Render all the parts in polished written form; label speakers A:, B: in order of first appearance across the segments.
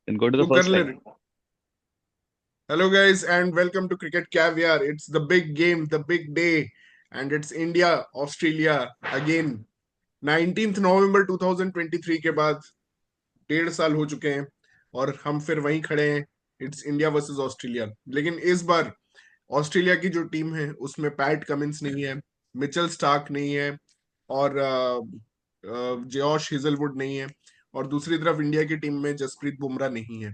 A: Then go to the
B: तू कर
A: first
B: ले।
A: leg.
B: Hello guys and welcome to Cricket Caviar. It's the big game, the big day, and it's India Australia again. 19th नवंबर 2023 के बाद 1.5 साल हो चुके हैं और हम फिर वहीं खड़े हैं। It's India versus Australia. लेकिन इस बार ऑस्ट्रेलिया की जो टीम है उसमें पैट कमिंस नहीं है, मिचेल स्टार्क नहीं है और जॉश हेजलवुड नहीं है। और दूसरी तरफ इंडिया की टीम में जसप्रीत बुमराह नहीं है।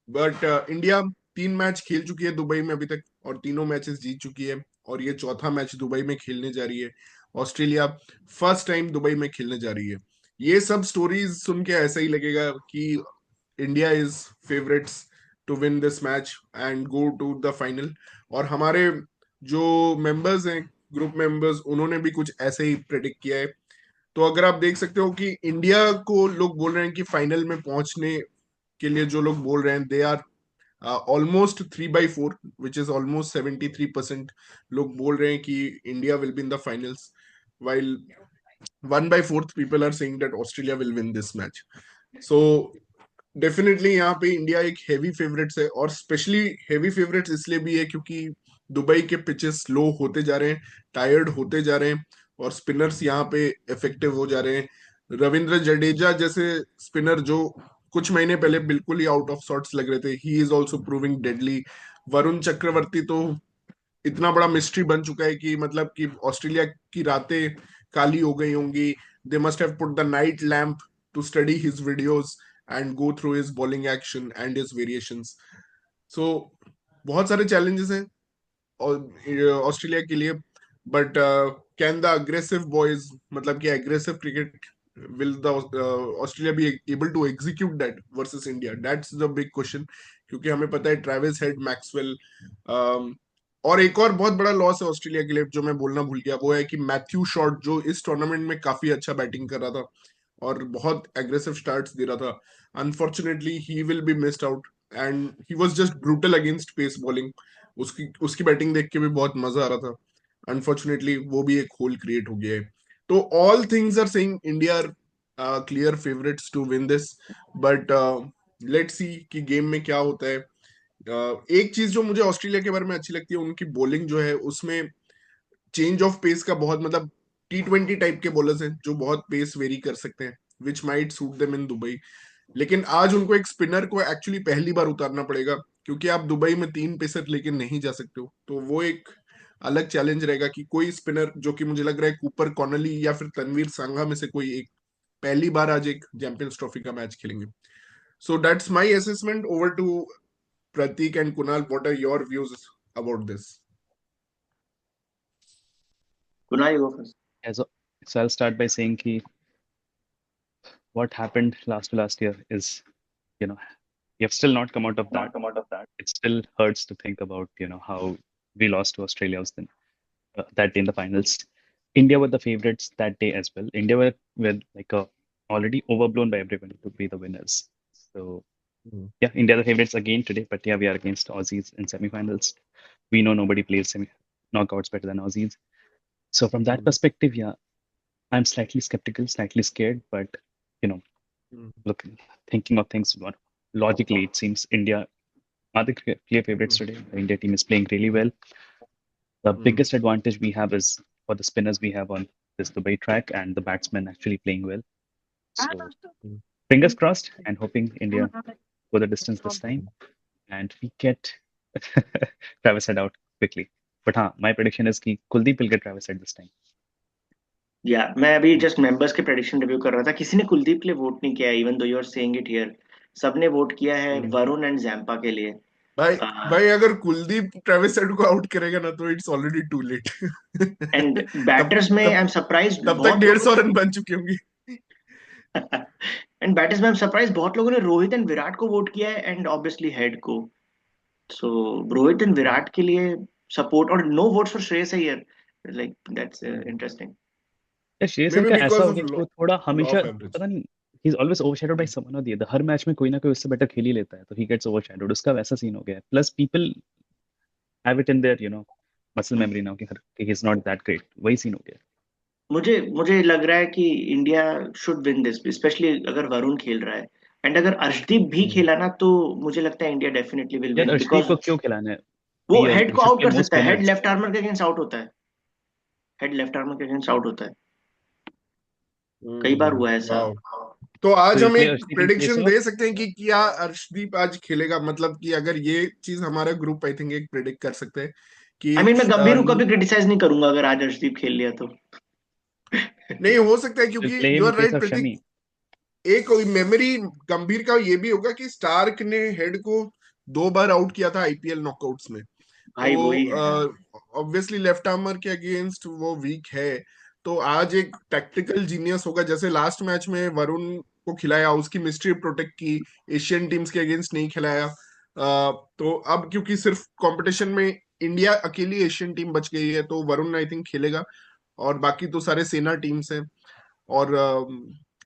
B: बट इंडिया 3 मैच खेल चुकी है दुबई में अभी तक और तीनों मैचेस जीत चुकी है और ये चौथा मैच दुबई में खेलने जा रही है। ऑस्ट्रेलिया फर्स्ट टाइम दुबई में खेलने जा रही है। ये सब स्टोरीज सुन के ऐसा ही लगेगा कि India is favourites to win this match and go to the final. और हमारे जो मेंबर्स हैं, ग्रुप मेंबर्स, उन्होंने भी कुछ ऐसे ही प्रेडिक्ट किया है। तो अगर आप देख सकते हो कि इंडिया को लोग बोल रहे हैं कि फाइनल में पहुंचने के लिए जो लोग बोल रहे हैं they are almost 3/4, which is almost 73%। लोग बोल रहे हैं कि India will be in the finals, while 1/4 people are saying that Australia will win this match. So definitely यहाँ पे इंडिया एक हेवी फेवरेट्स है और स्पेशली हेवी फेवरेट्स इसलिए भी है क्योंकि दुबई के पिचेस स्लो होते जा रहे हैं, टायर्ड होते जा रहे हैं और स्पिनर्स यहाँ पे इफेक्टिव हो जा रहे हैं। रविंद्र जडेजा जैसे स्पिनर जो कुछ महीने पहले बिल्कुल ही आउट ऑफ सॉर्ट्स लग रहे थे, he is also proving deadly. Varun Chakravarthy तो इतना बड़ा मिस्ट्री बन चुका है कि मतलब कि ऑस्ट्रेलिया की रातें काली हो गई होंगी। They must have put the night lamp to study his videos and go through his bowling action and his variations. So बहुत सारे चैलेंजेस हैं ऑस्ट्रेलिया के लिए। But can the aggressive boys, मतलब कि aggressive cricket, will the Australia be able to execute that versus India? That's the big question. क्योंकि हमें पता है ट्रेविस हेड, मैक्सवेल, और एक और बहुत बड़ा लॉस है ऑस्ट्रेलिया के लिए जो मैं बोलना भूल गया, वो है कि मैथ्यू शॉट जो इस टूर्नामेंट में काफी अच्छा बैटिंग कर रहा था और बहुत एग्रेसिव स्टार्ट्स दे रहा था, unfortunately he will be missed out. And he was just brutal against pace bowling. उसकी उसकी बैटिंग देख के भी बहुत मजा आ रहा था। अनफॉर्चुनेटली वो भी एक होल क्रिएट हो गया है। तो all things are saying India are clear favourites to win this. But let's see कि गेम में क्या होता है। एक चीज जो मुझे ऑस्ट्रेलिया के बारे में अच्छी लगती है, उनकी बॉलिंग जो है उसमें चेंज ऑफ पेस का बहुत, मतलब T20 टाइप के बॉलर्स हैं जो बहुत पेस वेरी कर सकते हैं, which might suit them in Dubai. लेकिन आज उनको एक स्पिनर को एक्चुअली पहली बार उतारना पड़ेगा क्योंकि आप दुबई में 3 पेसर लेके नहीं जा सकते हो। तो वो एक अलग चैलेंज रहेगा कि कोई स्पिनर, जो कि मुझे लग रहा है कूपर कॉनली या फिर तनवीर सांगा में से कोई एक, पहली बार आज एक चैंपियंस ट्रॉफी का मैच खेलेंगे। So that's my assessment. Over to Pratik and Kunal, what are your views about this?
C: Kunal, you go first.
A: As so I'll start by saying ki what happened last year is, you know, we have still not come out of that. It still hurts to think about, how we lost to Australia was then, that day in the finals. India were the favorites that day as well. India were like already overblown by everyone to be the winners. So yeah, India are the favorites again today, but yeah, we are against Aussies in semifinals. We know nobody plays semi knockouts better than Aussies. So from that perspective, yeah, I'm slightly skeptical, slightly scared, but you know, look, thinking of things logically, it seems India are the clear favorites today. The India team is playing really well. The biggest advantage we have is for the spinners we have on this Dubai track and the batsmen actually playing well. So fingers crossed and hoping India go the distance this time and we get Travis Head out quickly. But my prediction is कि Kuldeep will get Travis Head this time.
C: या मैं अभी just members के prediction review कर रहा था, किसी ने कुलदीप के लिए वोट नहीं किया, even though you are saying it here. सबने वोट किया है वरुण एंड जैम्पा के लिए।
B: भाई भाई अगर कुलदीप ट्रेविस हेड को आउट करेगा ना तो it's already too late.
C: And
B: तब
C: बैटर्स में आई
B: तब
C: एम सरप्राइज्ड,
B: तब तक
C: बहुत
B: 150
C: लोगों
B: रन बन चुके होंगे।
C: एंड बैटर्स में आई एम सरप्राइज, बहुत लोगों ने रोहित एंड विराट को वोट किया है एंड ऑब्वियसली हेड को। सो रोहित एंड विराट के लिए सपोर्ट, और no votes for Shreyas Iyer, like that's interesting.
A: Shreyas
B: may
A: Iyer
B: be
A: का ऐसा
B: बिकॉज
A: हो
B: ऑफ
A: गया कि
B: लॉ
A: वो थोड़ा हमेशा
B: ऑफ एवरेज।
A: पता नहीं, he is always overshadowed by someone और द अदर। हर मैच में कोई ना कोई उससे बेटर खेल ही लेता है, तो ही गेट्स ओवरशैडोड। उसका वैसा सीन हो गया है। Plus people have it in their muscle memory now कि he is not that great. वही सीन हो गया।
C: मुझे मुझे लग रहा है कि India should win this, specially अगर वरुण खेल रहा है एंड अगर अर्शदीप भी
A: हम्म।
C: खेला ना तो मुझे लगता है इंडिया डेफिनेटली विल
A: यार
C: विन,
A: अर्शदीप
C: बिकॉज
A: को क्यों खिलाना है?
C: वो
A: He
C: हेड को
A: should
C: आउट
A: play
C: कर
A: more
C: सकता है, हेड
A: spinners.
C: लेफ्ट आर्मर के अगेंस्ट आउट होता है, हेड लेफ्ट आर्मर के अगेंस्ट आउट होता है, कई बार हुआ है ऐसा।
B: वाह। तो
A: So
B: आज
A: you'll
B: हम
A: play
B: एक
A: Arshdeep in place
B: prediction
A: of?
B: दे सकते हैं कि क्या अर्शदीप आज खेलेगा, मतलब कि अगर ये चीज हमारा ग्रुप आई थिंक एक प्रेडिक्ट कर सकते हैं कि
C: आई मीन मैं गंभीर को भी क्रिटिसाइज नहीं करूंगा अगर आज अर्शदीप खेल लिया तो।
B: नहीं हो सकता है,
A: You'll
B: क्योंकि
A: play
B: you
A: in
B: are
A: place
B: right
A: of
B: Pratik.
A: Shami.
B: एक मेमोरी गंभीर का ये भी होगा कि स्टार्क ने हेड को 2 बार आउट किया था आईपीएल नॉकआउट्स में,
C: भाई वही
B: तो
C: है।
B: ऑब्वियसली लेफ्ट आर्मर के अगेंस्ट वो वीक है। तो आज एक टैक्टिकल जीनियस होगा, जैसे लास्ट मैच में वरुण को खिलाया, उसकी मिस्ट्री प्रोटेक्ट की, एशियन टीम्स के अगेंस्ट नहीं खिलाया। तो अब क्योंकि सिर्फ कंपटीशन में इंडिया अकेली एशियन टीम बच गई है, तो वरुण आई थिंक खेलेगा, और बाकी तो सारे सेना टीम्स हैं। और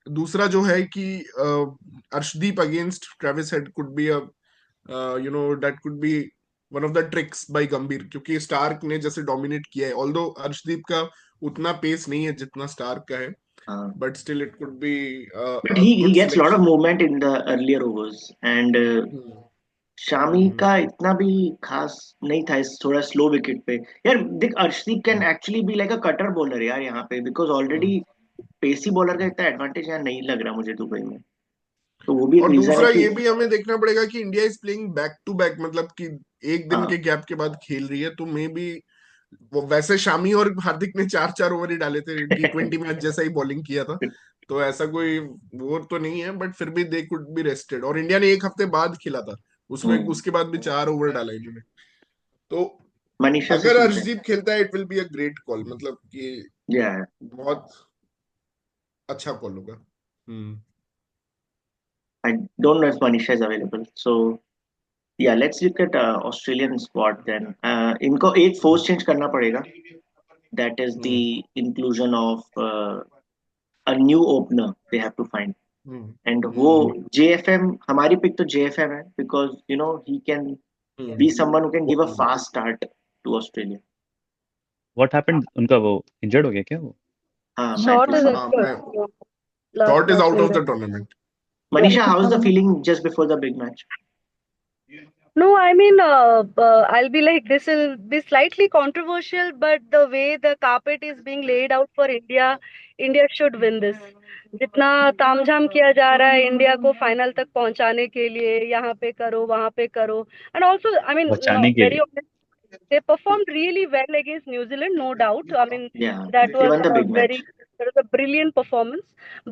B: दूसरा जो है कि Arshdeep against Travis head could be that could be one of the tricks bye गंभीर, क्योंकि स्टार्क ने जैसे डोमिनेट किया है, ऑल्दो अर्शदीप का उतना पेस नहीं है जितना स्टार्क का है,
C: हाँ,
B: but still it could be
C: but
B: a
C: he
B: good
C: gets lot of
B: selection.
C: Movement in the earlier overs and Shami का इतना भी खास नहीं था इस थोड़ा स्लो विकेट पे। यार देख, Arshdeep can actually be like a cutter bowler यार यहाँ पे, बिकॉज ऑलरेडी पेसी बॉलर का इतना एडवांटेज यहाँ नहीं लग रहा मुझे दुबई में, तो वो भी एक
B: और
C: रीजन है
B: दूसरा
C: कि
B: ये भी हमें देखना पड़ेगा कि India is playing back to back, मतलब कि एक दिन
C: हाँ।
B: के गैप के बाद खेल रही है, तो मे बी वो वैसे शामी और हार्दिक ने 4-4 ओवर ही डाले थे, T20 मैच जैसा ही बॉलिंग किया था, तो ऐसा कोई वो तो नहीं है, बट फिर भी दे कुड बी रेस्टेड, और इंडिया ने एक हफ्ते बाद खेला था, उसमें
C: हम्म,
B: उसके बाद भी 4 ओवर डाला इन्होंने। तो
C: मनीषा से
B: अगर
C: सुनते हैं।
B: अर्शदीप खेलता है it will be a great call, मतलब कि
C: या
B: बहुत अच्छा कॉल होगा।
C: I don't know if Manisha is available, so yeah let's look at Australian squad then. इनको एक फोर्स चेंज करना पड़ेगा, that is the
B: hmm
C: inclusion of a new opener they have to find.
B: Hmm
C: and वो
B: hmm
C: JFM, हमारी pick तो JFM है, because you know he can be
B: hmm
C: someone who can give a
B: hmm.
C: Fast start to Australia.
A: What happened? उनका वो injured हो गया क्या वो?
C: हाँ,
D: Short
C: मैथ्यू
D: is
C: शॉट।
B: हाँ,
D: injured.
B: मैं
D: Yeah, last
B: Short is
D: match
B: out
D: में
B: of
D: injured.
B: The tournament.
C: Manisha, how is the feeling just before the big match?
D: No, I mean, I'll be like, this will be slightly controversial, but the way the carpet is being laid out for India, India should win this. जितना तामझाम किया जा रहा है India को final तक पहुंचाने के लिए, यहाँ पे करो वहां पे करो, एंड ऑल्सो आई मीन
A: बचाने के
D: वेरी
A: लिए।
D: they performed really well against New Zealand, no doubt. I mean,
C: या
D: that
C: they
D: was
C: one the
D: a
C: big match.
D: very that was a brilliant performance.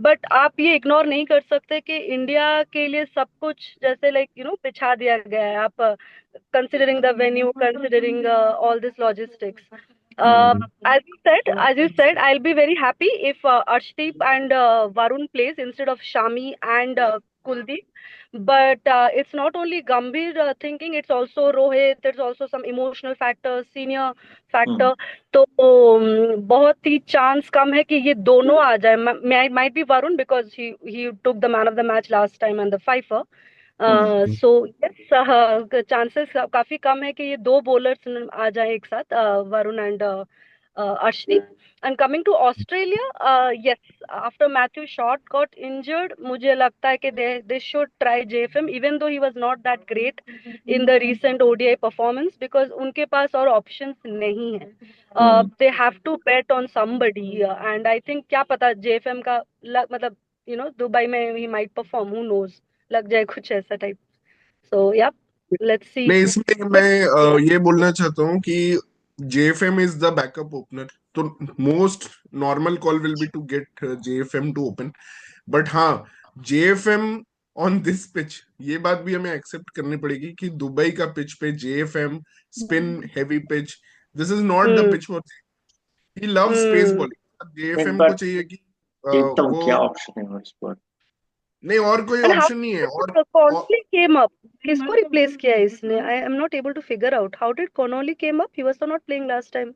D: But आप ये ignore नहीं कर सकते कि इंडिया के लिए सब कुछ जैसे लाइक बिछा दिया गया है। आप considering the venue, considering all this logistics. As you said, I'll be very happy if Arshdeep and Varun plays instead of Shami and Kuldeep. But it's not only Gambhir thinking; it's also Rohit. There's also some emotional factor, senior factor. तो बहुत ही chance कम है कि ये दोनों आ जाए. Might be Varun because he took the man of the match last time and the fifer. So yes, chances काफी कम है कि ये दो बॉलर्स आ जाएं एक साथ, Varun and Arshdeep. And coming to Australia, yes, after Matthew Short got injured, मुझे लगता है कि they should try JFM even though he was not that great in the recent ODI performance, because उनके पास और ऑप्शंस नहीं है. They have to bet on somebody, and I think क्या पता जेएफएम का मतलब दुबई में ही माइट परफॉर्म, हु नोज, लग जाए कुछ ऐसा टाइप. सो या, लेट्स सी.
B: नहीं, इसमें
D: बट
B: मैं ये बोलना चाहता हूँ कि JFM is the backup opener, तो most normal call will be to get JFM to open, but हाँ, जेएफएम ऑन दिस पिच, ये बात भी हमें एक्सेप्ट करनी पड़ेगी कि दुबई का पिच पे JFM, spin heavy pitch, this is not the
D: hmm
B: pitch for, he love space
D: hmm
B: bowling, JFM को
C: बट
B: चाहिए कि
C: एकदम
B: वो,
C: क्या ऑप्शन है उस पर?
B: नहीं और कोई
D: एंड
B: ऑप्शन नहीं है, और
D: कॉनोली केम अप, किसको रिप्लेस किया है इसने? I am not able to figure out how did Connolly came up. He was तो not playing last time.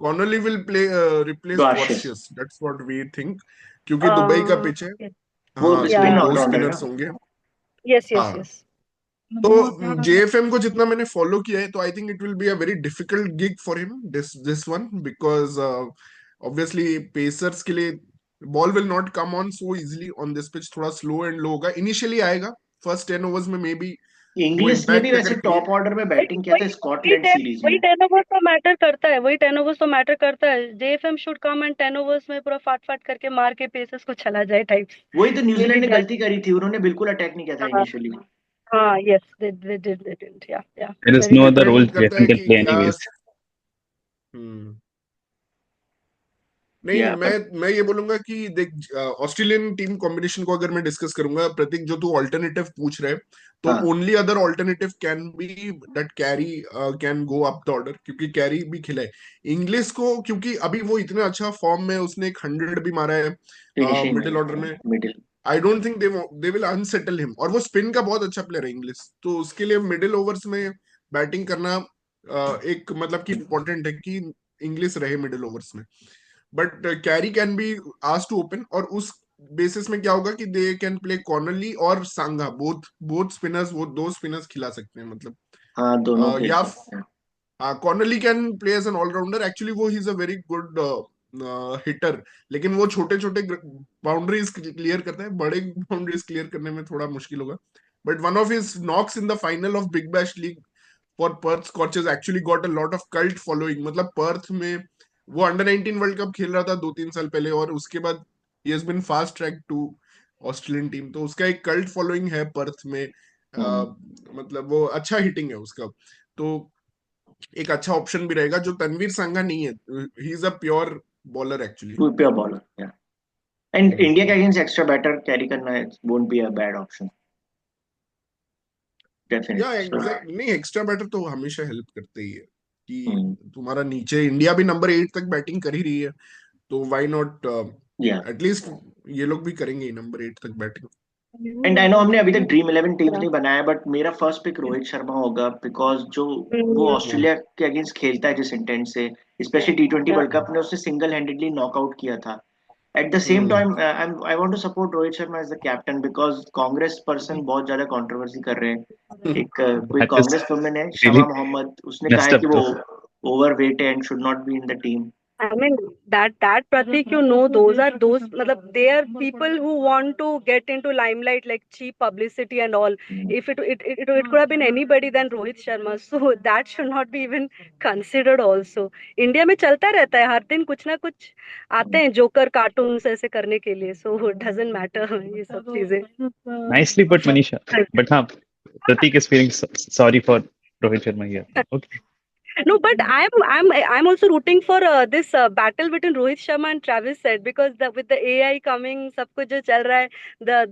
B: Connolly will play replace
C: ग्वाशियस,
B: Dwarshuis, that's what we think, क्योंकि Dubai का pitch है।
C: वो
B: हाँ, तो
C: स्पिन
D: या,
B: दो
C: ऑलराउंडर
B: स्पिनर्स
C: ना।
B: होंगे।
D: यस यस
B: हाँ,
D: यस.
B: तो जेएफएम को जितना मैंने फॉलो किया है, तो I think it will be a very difficult gig for him this this one, because obviously pacers के लिए ball will not come on so easily on this pitch, थोड़ा स्लो एंड लो होगा initially, आएगा first 10 overs में may be वो
C: English ने भी
B: impact
C: वैसे
B: अगर
C: टॉप ऑर्डर में बैटिंग किया था स्कॉटलैंड सीरीज
D: वही
C: में।
D: 10 ओवर्स तो मैटर करता है, वही 10 ओवर्स तो मैटर करता है। जेएफएम शुड कम एंड 10 ओवर्स में पूरा फाट फाट करके मार के पेसर्स को चला जाए टाइप्स।
C: वही तो
D: मे
C: न्यूजीलैंड
D: बी
C: ने
D: दैट।
C: गलती करी थी, उन्होंने बिल्कुल अटैक नहीं किया था
D: हाँ
C: इनिशियली।
D: हाँ, यस दे डिड, या
A: There is
D: very
A: no
D: good.
A: other role
B: depend करता है
A: JFM can
B: कि
A: play
B: क्या।
A: anyways.
B: हम्म नहीं,
C: या
B: मैं
C: बट
B: मैं ये बोलूंगा कि देख, ऑस्ट्रेलियन टीम कॉम्बिनेशन को अगर मैं डिस्कस करूंगा, प्रतीक जो तू ऑल्टरनेटिव पूछ रहे, तो
C: हाँ
B: only other alternative can be that carry can go up the order, क्योंकि कैरी भी खेला है इंग्लिश को, क्योंकि अभी वो इतना अच्छा फॉर्म में, उसने एक 100 भी मारा है
C: फिनिशिंग
B: मिडिल ऑर्डर में।
C: Middle.
B: I don't think they will unsettle him, और वो स्पिन का बहुत अच्छा प्लेयर है इंग्लिश, तो उसके लिए मिडिल ओवर्स में बैटिंग करना एक मतलब कि इम्पोर्टेंट है कि इंग्लिश रहे मिडिल ओवर्स में। But Carey can be asked to open, और उस बेसिस में क्या होगा कि दे कैन प्ले कॉर्नरली और सांगा, बोथ बोथ स्पिनर्स, वो दो स्पिनर्स खिला सकते हैं मतलब।
C: हाँ दोनों खेल
B: या
C: सकते हैं।
B: हाँ, Connolly can play as an all-rounder, actually वो he is a very good hitter, लेकिन वो छोटे छोटे बाउंड्रीज क्लियर करता है, बड़े बाउंड्रीज क्लियर करने में थोड़ा मुश्किल होगा। But one of his knocks in the final of Big Bash League for Perth Scorchers actually got a lot of cult following, मतलब पर्थ में वो अंडर 19 वर्ल्ड कप खेल रहा था 2-3 साल पहले, और उसके बाद he has been fast track to Australian team, तो उसका एक कल्ट फॉलोइंग है पर्थ में।
C: हम्म
B: मतलब वो अच्छा हिटिंग है उसका, तो एक अच्छा ऑप्शन भी रहेगा, जो तनवीर संघा नहीं है, ही is a pure bowler actually.
C: Pure bowler या। एंड इंडिया के अगेंस्ट एक्स्ट्रा बैटर कैरी करना won't be a bad option
B: या
C: डेफिनेटली सो।
B: एग्जैक्ट नहीं, एक्स्ट्रा बैटर तो हमेशा हेल्प करते ही है कि तुम्हारा नीचे इंडिया भी नंबर 8 तक बैटिंग कर ही रही है, तो व्हाई नॉट,
C: या
B: एटलीस्ट ये लोग भी करेंगे नंबर 8 तक बैटिंग।
C: एंड आई नो हमने अभी तक ड्रीम 11 टीम्स नहीं बनाया, बट मेरा फर्स्ट पिक रोहित शर्मा होगा, बिकॉज जो वो ऑस्ट्रेलिया के अगेंस्ट खेलता है जिस इंटेंट से, स्पेशली T20 वर्ल्ड कप में उसने सिंगल हैंडेडली नॉकआउट किया था। At the same
B: hmm
C: time I want to support Rohit Sharma as the captain, because Congress person बहुत ज्यादा कंट्रोवर्सी कर रहे हैं। एक कोई
A: That is
C: कांग्रेस वुमेन है शमा
A: really
C: मोहम्मद, उसने कहा
A: messed
C: है
A: up,
C: कि वो
A: bro.
C: ओवरवेट है and should not be in the team.
D: I mean that Pratik, those are those, matlab, they are people who want to get into limelight, like cheap publicity and all. If it could have been anybody than Rohit Sharma, so that should not be even considered also. India में चलता रहता है हर दिन कुछ ना कुछ आते हैं जोकर कार्टून्स ऐसे करने के लिए, so it doesn't matter ये सब चीजें।
A: Nicely put, Manisha. But हाँ, Pratik is feeling sorry for Rohit Sharma here. Okay.
D: No, but I'm also rooting for this battle between Rohit Sharma and Travis said, because with the AI coming, सब कुछ जो चल रहा है,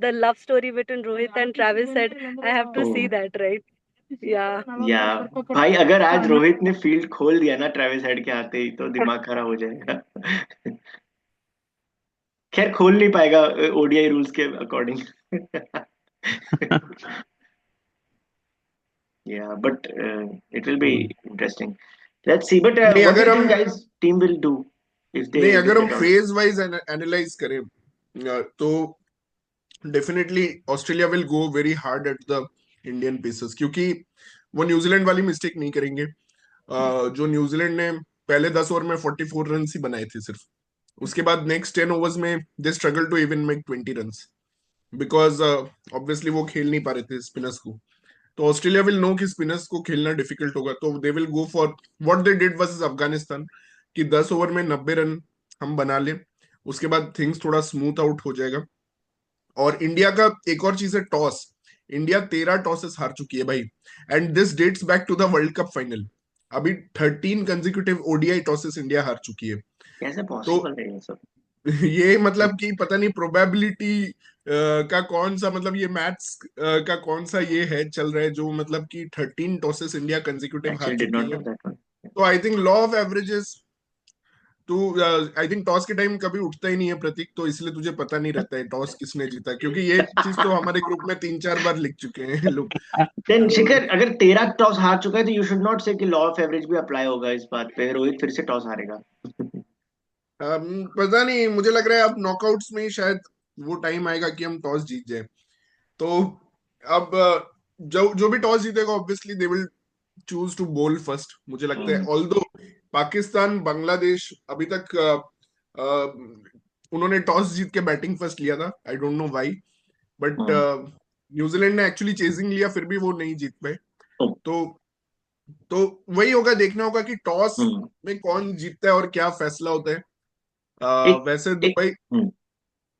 D: the love story between Rohit and Travis said, I have to see that, right? Yeah.
C: या भाई अगर आज रोहित ने फील्ड खोल दिया ना ट्रेविस हेड के आते ही, तो दिमाग खराब हो जाएगा। खैर खोल नहीं पाएगा ओडीआई रूल्स के अकॉर्डिंग। या but it will be interesting, let's see. But
B: नहीं
C: व्हाट डू
B: अगर
C: यू
B: हम
C: think guys team will do if they
B: नहीं अगर हम
C: get out?
B: Phase wise analyse करें, तो definitely Australia will go very hard at the Indian pacers, क्योंकि वो न्यूजीलैंड वाली मिस्टेक नहीं करेंगे। जो न्यूजीलैंड ने पहले 10 ओवर में 44 रन ही बनाए थे सिर्फ, उसके बाद नेक्स्ट 10 ओवर्स में they struggle to even make 20 run, because obviously वो खेल नहीं पा रहे थे स्पिनर्स को। तो ऑस्ट्रेलिया विल नो कि स्पिनर्स को खेलना डिफिकल्ट होगा, तो they will go for what they did versus Afghanistan, कि 10 ओवर में 90 रन हम बना लें, उसके बाद थिंग्स थोड़ा स्मूथ आउट हो जाएगा। और इंडिया का एक और चीज है, टॉस। इंडिया 13 टॉसेस हार चुकी है भाई, and this dates back to the world cup final. अभी 13 कंजिक्यूटिव ओडीआई टॉसेस इंडिया हार चुकी है।
C: कैसे
B: तो
C: पॉसिबल है ये सब?
B: ये मतलब कि पता नहीं प्रोबेबिलिटी का कौन सा, मतलब ये मैथ्स का कौन सा ये है चल रहा है, जो मतलब कि 13 टॉसेस इंडिया कंजिक्यूटिव हार
C: एक्चुअली डिड
B: चुकी
C: नॉट
B: है।
C: No that one.
B: तो I think law of averages, तू आई थिंक टॉस के टाइम कभी उठता ही नहीं है प्रतीक, तो इसलिए तुझे पता नहीं रहता है टॉस किसने जीता, क्योंकि ये चीज तो हमारे ग्रुप में 3-4 बार लिख चुके हैं लोग।
C: देन शिखर, अगर 13 टॉस हार चुका है तो यू शुड नॉट से कि लॉ ऑफ एवरेज भी अप्लाई होगा इस बात पे, रोहित फिर से टॉस हारेगा।
B: पता नहीं, मुझे लग रहा है अब नॉकआउट्स में ही शायद वो टाइम आएगा कि हम टॉस जीत जाए। तो अब जो जो भी टॉस जीतेगा obviously they will choose to bowl first, मुझे लगता है। ऑल्दो पाकिस्तान बांग्लादेश अभी तक उन्होंने टॉस जीत के बैटिंग फर्स्ट लिया था, आई don't know why, but
C: hmm.
B: New Zealand ने एक्चुअली चेजिंग लिया, फिर भी वो नहीं जीत पाए।
C: हम्म।
B: तो तो वही होगा, देखना होगा कि टॉस
C: हम्म।
B: में कौन जीतता है और क्या फैसला होता है।
C: एक
B: वैसे
C: एक
B: दुबई,
C: हम्म,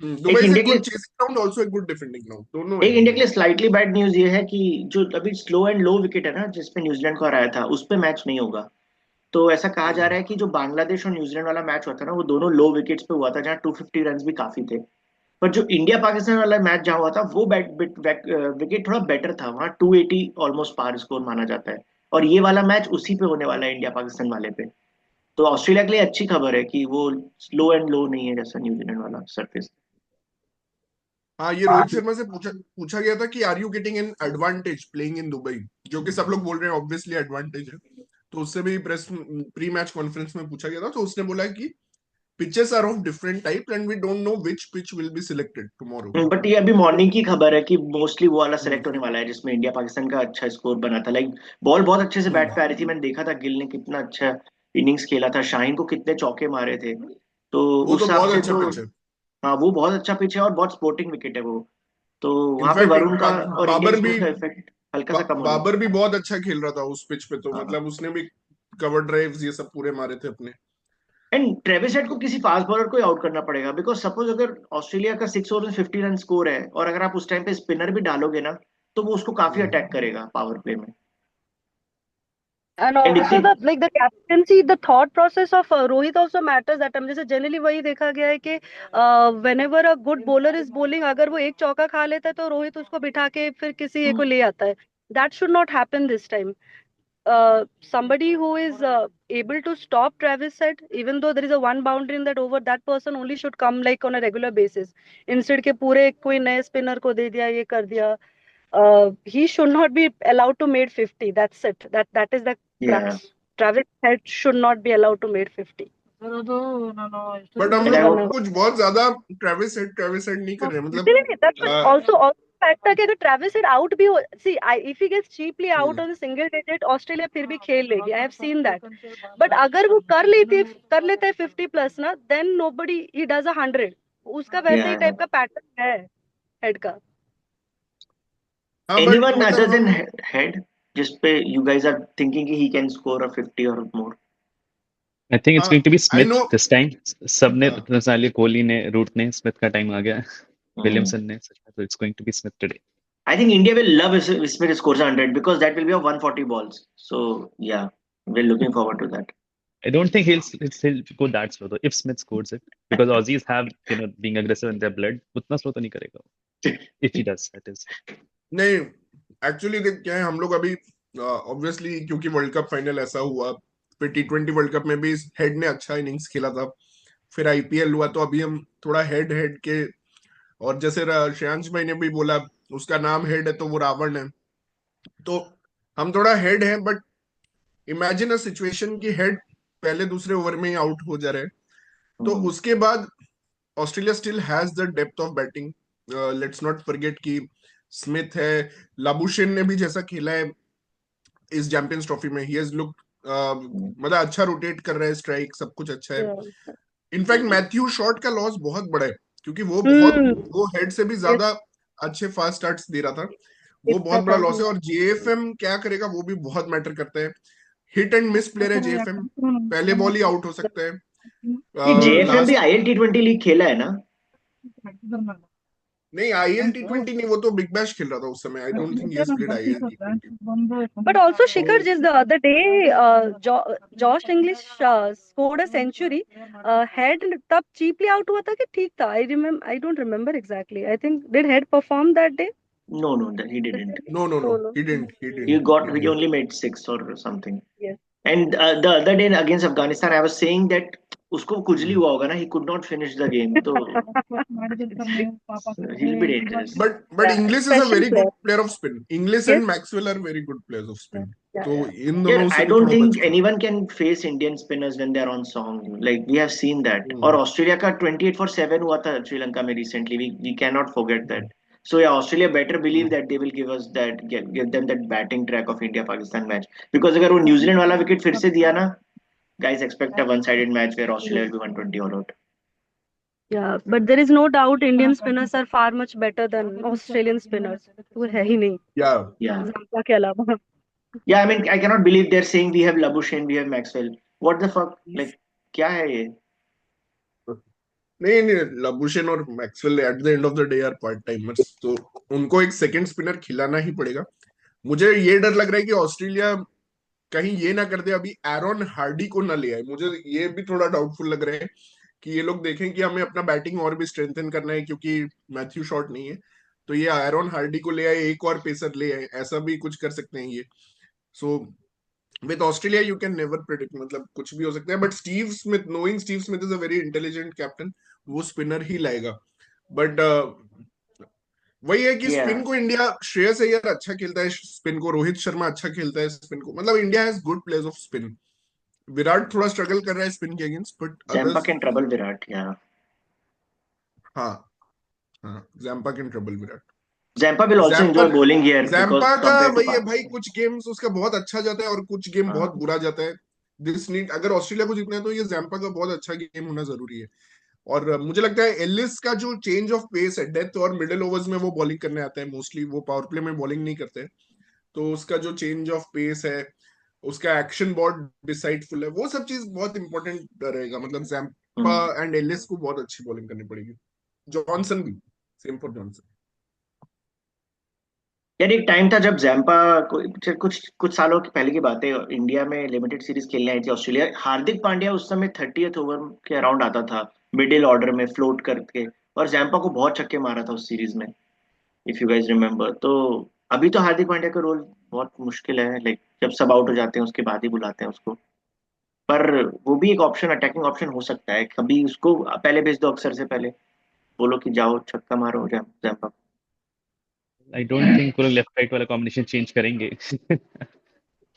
C: एक
B: दुबई इज ए
C: इंडिया के
B: गुड
C: लिए
B: chasing ground, also a good defending ground, दोनों
C: एक
B: है
C: इंडिया के
B: दोनों।
C: लिए स्लाइटली बैड न्यूज ये है कि जो अभी स्लो एंड लो विकेट है ना जिसपे न्यूजीलैंड को हराया था उस पे मैच नहीं होगा। तो ऐसा कहा जा रहा है कि जो बांग्लादेश और न्यूजीलैंड वाला मैच हुआ था ना वो दोनों लो विकेट्स पे हुआ था जहाँ 250 रन भी काफी थे। पर जो इंडिया पाकिस्तान वाला मैच जहाँ हुआ था वो विकेट थोड़ा बेटर था, वहाँ 280 ऑलमोस्ट पार स्कोर माना जाता है। और ये वाला मैच उसी पे होने वाला है इंडिया पाकिस्तान वाले पे। तो ऑस्ट्रेलिया के लिए अच्छी खबर है कि वो स्लो एंड लो नहीं है जैसा न्यूजीलैंड वाला सरफेस।
B: हाँ, ये रोहित शर्मा से पूछा पूछा गया था कि are you getting an advantage playing in Dubai, जो कि सब लोग बोल रहे हैं ऑब्वियसली एडवांटेज है। तो उससे भी प्रेस प्री मैच कॉन्फ्रेंस में पूछा गया था, तो उसने बोला कि pitches are of different type and we don't know which pitch will be selected tomorrow.
C: But ये अभी मॉर्निंग की खबर है कि मोस्टली वो वाला
B: हम्म
C: सेलेक्ट होने वाला है जिसमें इंडिया पाकिस्तान का अच्छा स्कोर बना था। लाइक बॉल बहुत अच्छे से बैट पे आ
B: हम्म
C: रही थी, मैंने देखा था गिल ने कितना अच्छा इनिंग्स खेला था, शाहीन को कितने चौके मारे थे। तो
B: वो
C: उस
B: तो
C: हिसाब
B: बहुत
C: से
B: अच्छा
C: तो
B: पिच है।
C: हाँ वो बहुत अच्छा पिच है और बहुत स्पोर्टिंग विकेट है वो। तो वहां पे
B: इनफैक्ट
C: वरुण का और इंडियन
B: बाबर भी,
C: स्पिनर का इफेक्ट हल्का सा कम होने
B: बाबर
C: वाला
B: भी बहुत अच्छा खेल रहा था उस पिच पे, तो
C: है। हाँ।
B: मतलब उसने भी कवर ड्राइव्स ये सब पूरे मारे थे अपने।
C: एंड ट्रेविस हेड को किसी फास्ट बॉलर को आउट करना पड़ेगा बिकॉज सपोज अगर ऑस्ट्रेलिया का 6 ओवर में 50 रन स्कोर है और अगर आप उस टाइम पे स्पिनर भी डालोगे ना तो वो उसको काफी
B: हम्म।
C: अटैक करेगा पावर प्ले में।
D: And
C: एंड
D: also
C: इतनी
D: the like the captaincy, the thought process of Rohit also matters that time. जैसे generally वही देखा गया है कि whenever a good bowler is bowling, अगर वो एक चौका खा लेता है तो रोहित उसको बिठा के फिर किसी एक को ले आता है. That should not happen this time. Somebody who is able to stop Travis said, even though there is a one boundary in that over, that person only should come like on a regular basis. Instead के पूरे कोई नए spinner को दे दिया, ये कर दिया. He should not be allowed to make 50. That's it. That is the
C: या
D: crux. Travis Head should not be allowed to make 50.
B: But हम
C: एंड
B: लोग
C: आई
B: कुछ बहुत ज्यादा ट्रेविस हेड नहीं कर रहे हैं, मतलब
D: नहीं, that should also factor कि अगर ट्रेविस हेड आउट भी हो, see if he gets cheaply out
B: hmm,
D: on single digit, Australia फिर भी खेल लेगी. I have seen that. But अगर वो कर लेता है 50 प्लस ना, देन नोबडी ही डज 100. उसका वैसे ही
C: या
D: टाइप का पैटर्न है हेड का.
B: हाँ बट
C: एनीवन अदर
B: मतलब
C: देन
B: हम,
C: हेड जिस पे यू गाइस आर थिंकिंग कि ही कैन स्कोर अ 50 और more.
A: I think it's going to be
B: I
A: Smith
B: no.
A: this time. सबने
B: हाँ
A: साले कोहली ने रूट ने स्मिथ का टाइम आ गया,
C: आई
A: विलियमसन ने, so it's going to be Smith today.
C: Think India will love Smith scores 100 because that will be of 140 balls. So yeah we are looking forward to that.
A: I don't think he'll go that slow though if Smith scores it, because Aussies have, being aggressive in their blood. उतना slow तो नहीं करेगा वो, if he does, that is.
B: नहीं, actually देख क्या है, हम लोग अभी ऑब्वियसली क्योंकि वर्ल्ड कप फाइनल ऐसा हुआ, फिर T20 वर्ल्ड कप में भी हेड ने अच्छा इनिंग्स खेला था, फिर आईपीएल हुआ, तो अभी हम थोड़ा हेड हेड के, और जैसे श्रेयांश भाई ने भी बोला उसका नाम हेड है तो वो रावण है, तो हम थोड़ा हेड है, बट इमेजिन अ सिचुएशन की हेड पहले दूसरे ओवर में ही आउट हो जा रहे हैं, तो उसके बाद Australia still has the depth of batting. Let's not forget कि स्मिथ है, लाबुशेन ने भी जैसा खेला है इस चैंपियंस ट्रॉफी में, ही हैज लुक, मतलब अच्छा रोटेट कर रहा है, स्ट्राइक सब कुछ अच्छा है।
D: Yeah.
B: इनफैक्ट मैथ्यू शॉट का लॉस बहुत बड़ा है, क्योंकि
D: Hmm.
B: वो हेड से भी
D: Yes,
B: ज्यादा अच्छे फास्ट स्टार्ट्स दे रहा था, वो
D: it's
B: बहुत
D: that
B: बड़ा
D: also.
B: लॉस है। और जेएफएम क्या करेगा वो भी बहुत मैटर करता है, हिट एंड मिस प्लेयर है जेएफएम, पहले बॉल ही आउट हो सकता है।
C: ये जेएफएम भी
B: लास्ट,
C: आईएल टी20 लीग खेला है ना।
B: नहीं आईएल T20 नहीं, वो तो बिग बैश खेल रहा था उस समय, I don't think he has played IL T20।
D: But also, Shikhar, just the other day, Josh English scored a century. Head तब cheaply out हुआ था कि ठीक था? I don't remember exactly. I think did Head perform that day?
C: No, no, he didn't.
B: No no no,
D: No, no.
B: He didn't,
C: He only made 6 or something.
D: Yes.
C: And the other day against Afghanistan, I was saying that उसको खुजली हुआ होगा ना, he could not finish the game, तो he'll be dangerous.
B: But
D: Yeah,
B: Inglis is a
D: special
B: very good
D: player.
B: Player of spin, Inglis
D: Yes.
B: And Maxwell are very good players of
D: Yeah,
B: spin,
D: yeah,
B: तो
D: yeah.
B: इन
C: Yeah,
B: दोनों से
C: I
B: भी
C: don't
B: थोड़ा
C: think
B: बच के।
C: anyone can face Indian spinners when they're on song. Like we have seen that. और Australia का 28 for 7 हुआ था श्रीलंका में recently. We cannot forget that. So yeah, Australia better believe that they will give us that, give them that batting track of India Pakistan match. Because अगर वो New Zealand वाला wicket फिर से दिया ना, guys expect a one-sided match where Australia will be 120 all out.
D: Yeah, but there is no doubt Indian spinners are far much better than Australian spinners. वो है ही नहीं
B: Yeah.
C: Yeah.
D: Zampa के अलावा.
C: Yeah, I mean, I cannot believe they're saying we have Labuschagne, we have Maxwell. What the fuck? Like, क्या है ये?
B: नहीं नहीं, लबुशेन और Maxwell at the end of the day are part timers, तो उनको एक सेकंड स्पिनर खिलाना ही पड़ेगा. मुझे ये डर लग रहा है कि ऑस्ट्रेलिया कहीं ये ना कर दे, अभी एरॉन हार्डी को ना ले आए. मुझे ये भी थोड़ा डाउटफुल लग रहा है कि ये लोग देखें कि हमें अपना बैटिंग और भी स्ट्रेंथन करना है, क्योंकि मैथ्यू शॉर्ट नहीं है, तो ये एरॉन हार्डी को ले आए, एक और पेसर ले आए, ऐसा भी कुछ कर सकते हैं ये. So with Australia you can never predict, मतलब कुछ भी हो सकता है. But Steve Smith, knowing Steve Smith is a very intelligent captain, वो स्पिनर ही लाएगा. बट वही है कि
C: Yeah.
B: स्पिन को इंडिया, श्रेयस अय्यर अच्छा खेलता है स्पिन को, रोहित शर्मा अच्छा खेलता है स्पिन को, मतलब India has good players of spin. Virat थोड़ा स्ट्रगल कर रहा है स्पिन के against, but
C: Zampa
B: others
C: can trouble Virat. Yeah.
B: हाँ हाँ, Zampa can trouble Virat.
C: Zampa will also enjoy
B: Zampa
C: bowling here because
B: Zampa का
C: compared to
B: वही है भाई, कुछ गेम्स उसका बहुत अच्छा जाता है और कुछ गेम बहुत बुरा जाता है. दिस नीड, अगर ऑस्ट्रेलिया को जीतना है तो ये जैम्पा का बहुत अच्छा गेम होना जरूरी है. और मुझे लगता है एलिस का जो चेंज ऑफ पेस है, डेथ और मिडिल ओवर्स में वो बॉलिंग करने आता है मोस्टली, वो पावर प्ले में बॉलिंग नहीं करते. तो उसका जो चेंज ऑफ पेस है, उसका एक्शन बहुत डिसाइडफुल है, वो सब चीज बहुत इंपॉर्टेंट रहेगा. मतलब जैम्पा एंड एलिस को बहुत अच्छी बॉलिंग करनी पड़ेगी. जॉनसन भी, सेम फॉर जॉनसन.
C: यार एक टाइम था जब जैम्पा कुछ कुछ सालों की पहले की बात है, इंडिया में लिमिटेड सीरीज खेलने आई थी ऑस्ट्रेलिया. हार्दिक पांड्या उस समय 30th ओवर के अराउंड आता था मिडिल ऑर्डर में फ्लोट करके, और जैम्पा को बहुत छक्के मारा था उस सीरीज में, इफ यू गाइस रिमेम्बर. तो अभी तो हार्दिक पांड्या का रोल बहुत मुश्किल है, लाइक जब सब आउट हो जाते हैं उसके बाद ही बुलाते हैं उसको. पर वो भी एक ऑप्शन, अटैकिंग ऑप्शन हो सकता है. कभी उसको पहले भेज दो, अक्सर से पहले बोलो कि जाओ छक्का मारो जैम्पा.
A: I don't think वो लोग लेफ्ट राइट वाला कॉम्बिनेशन चेंज करेंगे.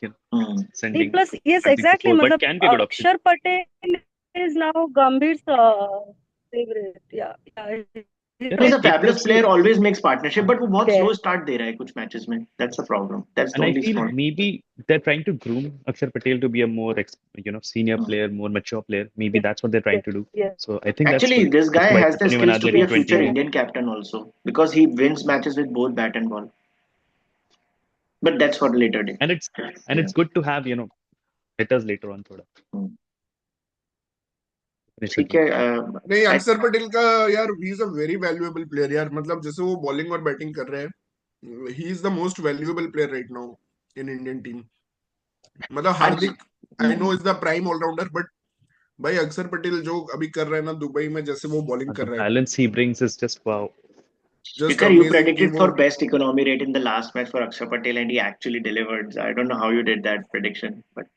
A: You know,
C: hmm.
A: sending
D: Plus, yes,
A: Hardik to
D: exactly.
A: four, but
D: मतलब
A: can be a good option.
D: Akshar Patel is now Gambhir's favorite. Yeah, yeah.
A: Yeah,
C: He's a
A: एक
C: fabulous
A: तरफ से,
C: player, always makes partnership, but वो बहुत
D: Yeah.
C: slow start दे रहा है कुछ matches में. That's the problem. That's the
A: and I
C: only
A: feel
C: small.
A: maybe they're trying to groom Akshar Patel to be a more, senior player, more mature player. Maybe that's what they're trying to do.
D: Yes.
A: So I think that's
C: Actually,
A: good.
C: this guy
A: That's why
C: has the
A: Tony
C: skills to
A: Manadle
C: be a
A: T20
C: future
A: में.
C: Indian captain also, because he wins matches with both bat and ball. But that's for later day.
A: And it's good to have, hitters later on थोड़ा. Finish with
C: ठीक है.
B: नहीं, अक्षर पटेल का यार, ही is a very valuable player यार. मतलब जैसे वो बॉलिंग और बैटिंग कर रहे हैं, he is the most valuable player right now in Indian team. मतलब Hardik I know is the prime all-rounder, but भाई अक्षर पटेल जो अभी कर रहे हैं ना दुबई में, जैसे वो बॉलिंग कर
A: the
B: रहा है,
A: balance he brings is just wow.
B: Just
C: Speaker, you
B: amazing कि
C: predicted
B: वो
C: for best economy rate in the last match for Akshar Patel, and he actually delivered. I don't know how you did that prediction, but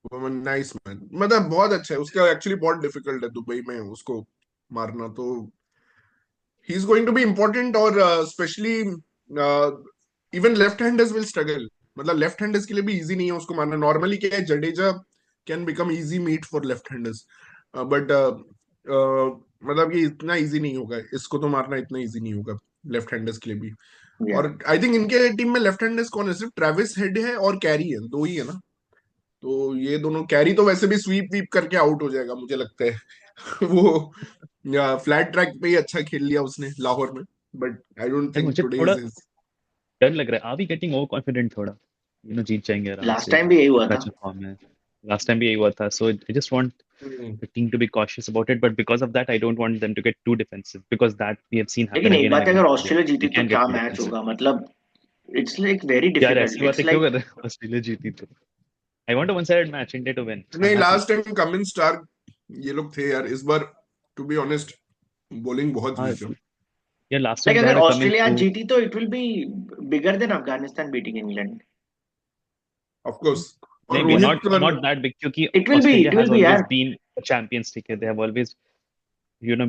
B: nice man. मतलब बहुत अच्छा है. उसका actually बहुत difficult है Dubai में उसको मारना, तो he is going to be important. और specially even left handers will struggle. मतलब लेफ्ट हैंडर्स के लिए भी इजी नहीं है उसको मारना. नॉर्मली क्या है, Jadeja can become easy meat for left handers, but मतलब ये इतना इजी नहीं होगा, इसको तो मारना इतना इजी नहीं होगा लेफ्ट हैंडर्स के लिए भी.
C: yeah.
B: और आई थिंक इनके टीम में लेफ्ट हैंडर्स कौन है, सिर्फ ट्रेविस हेड है और कैरी है, दो ही है ना. तो ये दोनों, कैरी तो वैसे भी स्वीप वीप करके आउट हो जाएगा मुझे लगता है. वो फ्लैट ट्रैक पे ही अच्छा खेल लिया उसने लाहौर में, बट आई डोंट थिंक
A: मुझे
B: टुडे
A: थोड़ा
B: इज.
A: डर लग रहा है. Are we getting over confident थोड़ा? जीत जाएंगे आराम
C: Last
A: से.
C: time भी यही हुआ था.
A: अच्छा फॉर्म है. Last time भी यही हुआ था. So I just want the team to be cautious about it, but because of that, I don't want them to get too defensive, because that we have seen happen
C: लेकिन एक
A: again and
C: बात है,
A: again.
C: अगर Australia जीती
A: They
C: तो
A: can
C: क्या
A: get too
C: match
A: defensive.
C: होगा. मतलब it's like very
A: यार
C: difficult.
A: ऐसी बातें
C: It's
A: क्यों
C: like
A: कर रहे हो? ऑस्ट्रेलिया जीती तो. I want a one-sided match. India to win. I'm
B: नहीं,
A: happy.
B: Last time Cummins Starc ये लोग थे यार. इस बार टू बी ऑनेस्ट बॉलिंग बहुत
A: हाँ,
B: वीक है.
A: yeah, last
C: like
A: time they
C: अगर
A: had a Cummins
C: Australia
A: who,
C: जीती तो it will be bigger than Afghanistan beating England.
B: Of course. और
A: maybe
B: Rohit
A: not that big, क्योंकि
C: It will be.
A: Australia
C: It will
A: has
C: be
A: always
C: यार.
A: been champions. ठीक है, they have always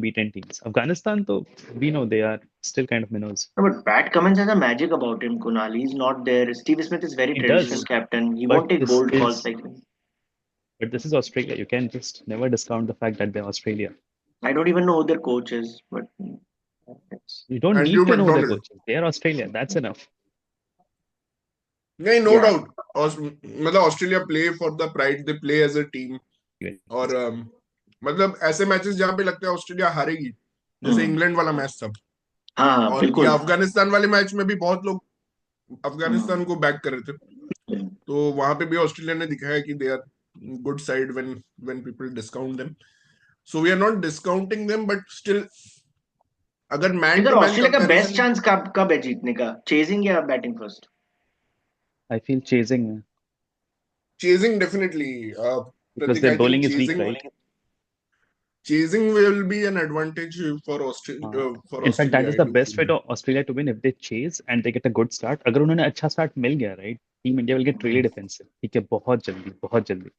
A: beaten teams. Afghanistan, तो we know they are still kind of minnows.
C: No, but Pat Cummins has a magic about him, Kunal. He's not there. Steve Smith is very
A: He
C: traditional
A: does,
C: captain. He
A: but
C: won't take
A: this
C: bold calls
A: is
C: like him.
A: but this is Australia. You can just never discount the fact that they're Australia.
C: I don't even know who their coach is, but it's,
A: You don't
B: Andrew
A: need to know their
B: McDonald.
A: coaches. They are Australia. That's enough.
B: नहीं, no
C: yeah.
B: Doubt. मतलब Australia play for the pride, they play as a team. और मतलब ऐसे matches जहां पे लगता है Australia हारेगी, जैसे इंग्लैंड वाला मैच था,
C: हाँ हाँ
B: और
C: बिल्कुल।
B: या अफगानिस्तान वाले मैच में भी बहुत लोग
C: हम्म,
B: अफगानिस्तान को बैक कर रहे थे,
C: हम्म।
B: तो वहां पे भी ऑस्ट्रेलिया ने दिखाया कि they are good side when people discount them, so we are not discounting them, but still अगर मैन
C: अगर
B: टू मैन
C: ऑस्ट्रेलिया का बेस्ट
B: कंपैरिजन,
C: चांस कब कब है जीतने का, चेजिंग या batting first?
A: I feel chasing
B: chasing definitely,
A: because
B: Prateek,
A: their
B: I think
A: bowling is weak,
B: chasing
A: right?
B: chasing will be an advantage for
A: हाँ.
B: for
A: In fact, that
B: Australia.
A: is
B: I
A: the
B: do
A: best
B: feel
A: way
B: that.
A: to Australia to win if they chase and they get a good start. अगर उन्हें अच्छा start मिल गया, right? Team India will get really defensive. ठीक है, बहुत जल्दी, बहुत जल्दी.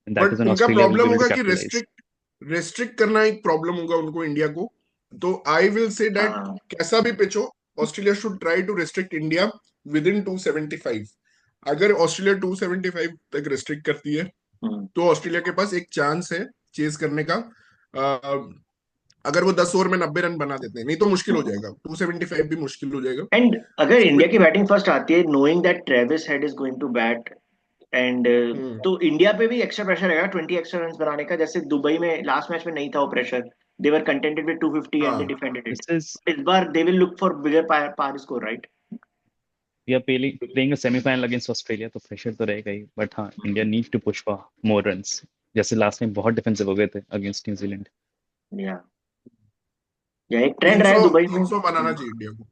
A: And that is
B: but
A: when
B: उनका
A: Australia will be
B: problem
A: able to
B: होगा कि
A: capitalize.
B: रेस्ट्रिक्ट करना एक प्रॉब्लम होगा उनको, इंडिया को। तो आई विल से दैट
C: हाँ।
B: कैसा भी पिच हो, Australia should try to restrict India within 275। अगर ऑस्ट्रेलिया 275 तक रेस्ट्रिक्ट करती है
C: हम्म।
B: तो ऑस्ट्रेलिया के पास एक चांस है चेज करने का। अगर वो 10 ओवर में 90 रन बना देते हैं, नहीं तो मुश्किल हो जाएगा, 275 भी मुश्किल हो जाएगा।
C: एंड अगर
B: सो
C: इंडिया की बैटिंग फर्स्ट आती है, knowing that Travis Head is going to bat, and तो इंडिया पे भी एक्स्ट्रा प्रेशर रहेगा 20 एक्स्ट्रा रन बनाने का, जैसे दुबई में लास्ट मैच में नहीं था वो pressure. They were contented with 250 and they
B: हाँ,
C: डिफेंडेड
A: This
C: इट।
A: is
C: इस बार they will look for bigger par score, right?
A: we are playing a semi-final against Australia, तो pressure तो रहेगा ही. But हाँ, India needs to push for more runs. जैसे last time बहुत defensive हो गए थे against New Zealand.
C: या एक ट्रेंड रहा
B: 300
C: है दुबई में।
B: 300 बनाना चाहिए इंडिया को।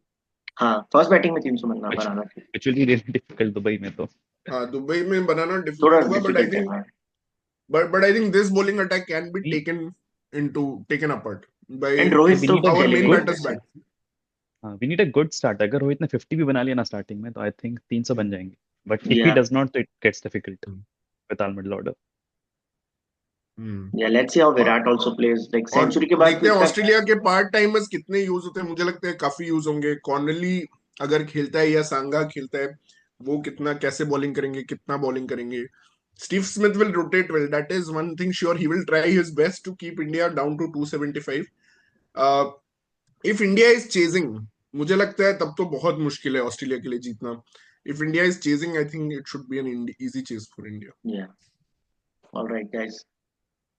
C: हाँ, फर्स्ट बैटिंग में 300
A: Which
C: बनाना चाहिए।
A: which will be really difficult Dubai में तो.
B: हाँ, दुबई में बनाना
C: थोड़ा
B: डिफिकल्ट होगा, बट आई
C: डिफिकल्ट है,
B: थिंक
C: हाँ।
B: but I think this bowling attack can be
A: We
B: taken apart by
C: and
A: yeah,
C: Rohit
A: we
C: तो
A: need a
B: our main
A: good
C: eliminated
B: batters
C: है।
B: bat.
A: हाँ, we need a good start. अगर रोहित ने 50 भी बना लिया ना स्टार्टिंग में, तो आई थिंक 300 बन जाएंगे. बट इफ ही
C: या
A: डज नॉट, तो it gets difficult with all middle order.
C: या लेट्स सी हाउ
B: और
C: विराट आल्सो प्लेज, लाइक
B: और
C: सेंचुरी के बाद
B: देखते हैं
C: उसका।
B: ऑस्ट्रेलिया के पार्ट टाइमर्स कितने यूज होते हैं, मुझे लगता है काफी यूज होंगे। कॉर्नली अगर खेलता है या सांगा खेलता है, वो कितना कैसे बॉलिंग करेंगे, कितना बॉलिंग करेंगे। Steve Smith will rotate well, that is one thing sure, he will try his best to keep India down to 275। If India is chasing, मुझे लगता है तब तो बहुत मुश्किल है ऑस्ट्रेलिया के लिए जीतना। If India is chasing, I think it should be an easy chase for India.
C: Yeah alright guys,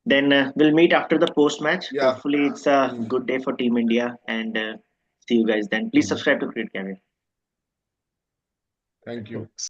C: then we'll meet after the post match.
B: या
C: Hopefully it's a good day for Team India, and see you guys then. Please subscribe to Cricket Caviar.
B: Thank you.